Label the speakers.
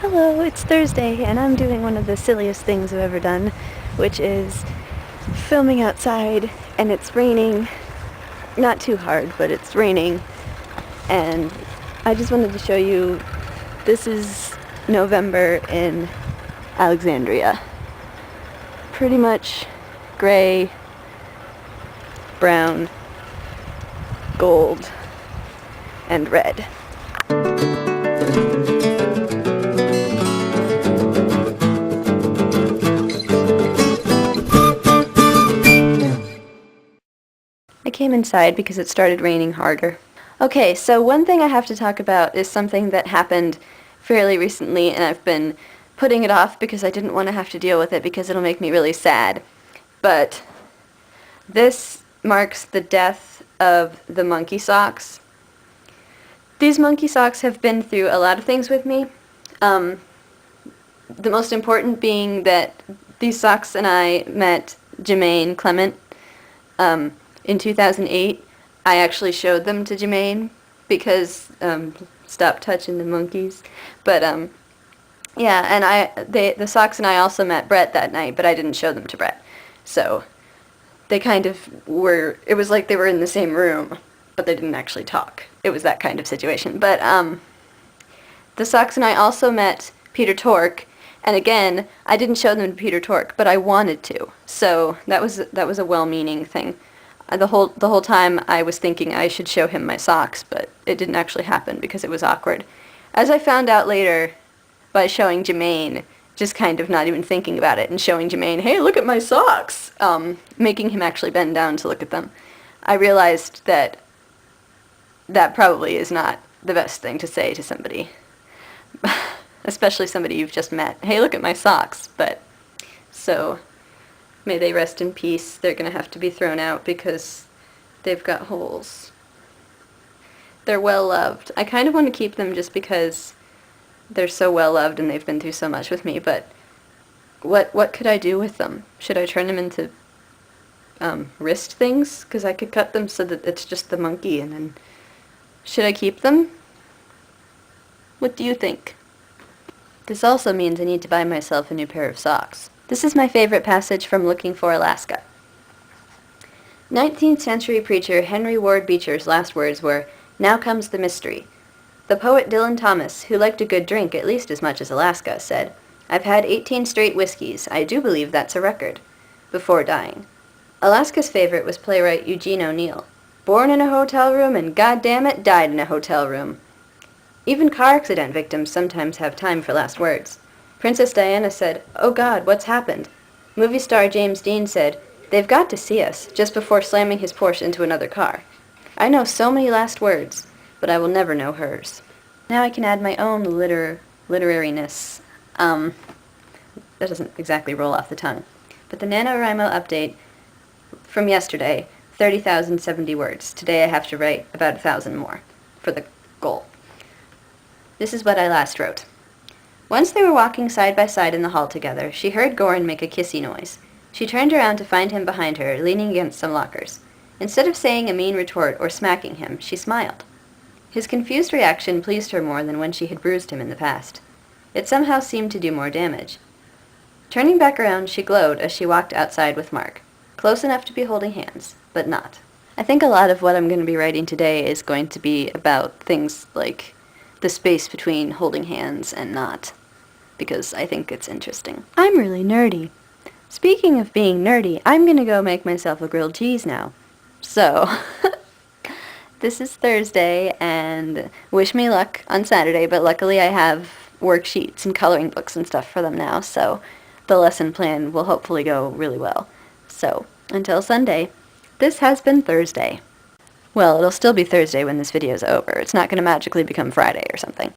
Speaker 1: Hello, it's Thursday, and I'm doing one of the silliest things I've ever done, which is filming outside, and it's raining. Not too hard, but it's raining. And I just wanted to show you, this is November in Alexandria. Pretty much gray, brown, gold, and red. I came inside because it started raining harder. Okay, so one thing I have to talk about is something that happened fairly recently, and I've been putting it off because I didn't want to have to deal with it because it'll make me really sad. But this marks the death of the monkey socks. These monkey socks have been through a lot of things with me. The most important being that these socks and I met Jemaine Clement in 2008. I actually showed them to Jemaine because stop touching the monkeys. But yeah, and the socks and I also met Brett that night, but I didn't show them to Brett. So they kind of were, it was like they were in the same room, but they didn't actually talk. It was that kind of situation. But the socks and I also met Peter Tork, and again, I didn't show them to Peter Tork, but I wanted to. So that was a well-meaning thing. The whole time I was thinking I should show him my socks, but it didn't actually happen because it was awkward. As I found out later by showing Jemaine, just kind of not even thinking about it, and showing Jemaine, hey, look at my socks, making him actually bend down to look at them, I realized that that probably is not the best thing to say to somebody, especially somebody you've just met. Hey, look at my socks. But so may they rest in peace. They're going to have to be thrown out because they've got holes. They're well loved. I kind of want to keep them just because they're so well loved and they've been through so much with me, but what could I do with them? Should I turn them into wrist things? Because I could cut them so that it's just the monkey, and then should I keep them? What do you think? This also means I need to buy myself a new pair of socks. This is my favorite passage from Looking for Alaska. 19th century preacher Henry Ward Beecher's last words were, "Now comes the mystery." The poet Dylan Thomas, who liked a good drink at least as much as Alaska, said, "I've had 18 straight whiskeys. I do believe that's a record," before dying. Alaska's favorite was playwright Eugene O'Neill. Born in a hotel room and goddammit died in a hotel room. Even car accident victims sometimes have time for last words. Princess Diana said, "Oh God, what's happened?" Movie star James Dean said, "They've got to see us," just before slamming his Porsche into another car. I know so many last words, but I will never know hers. Now I can add my own literariness. That doesn't exactly roll off the tongue. But the NaNoWriMo update from yesterday, 30,070 words. Today I have to write about 1,000 more for the goal. This is what I last wrote. Once they were walking side by side in the hall together, she heard Goran make a kissy noise. She turned around to find him behind her, leaning against some lockers. Instead of saying a mean retort or smacking him, she smiled. His confused reaction pleased her more than when she had bruised him in the past. It somehow seemed to do more damage. Turning back around, she glowed as she walked outside with Mark. Close enough to be holding hands, but not. I think a lot of what I'm going to be writing today is going to be about things like the space between holding hands and not, because I think it's interesting. I'm really nerdy. Speaking of being nerdy, I'm gonna go make myself a grilled cheese now. So, this is Thursday, and wish me luck on Saturday, but luckily I have worksheets and coloring books and stuff for them now, so the lesson plan will hopefully go really well. So, until Sunday, this has been Thursday. Well, it'll still be Thursday when this video is over. It's not going to magically become Friday or something.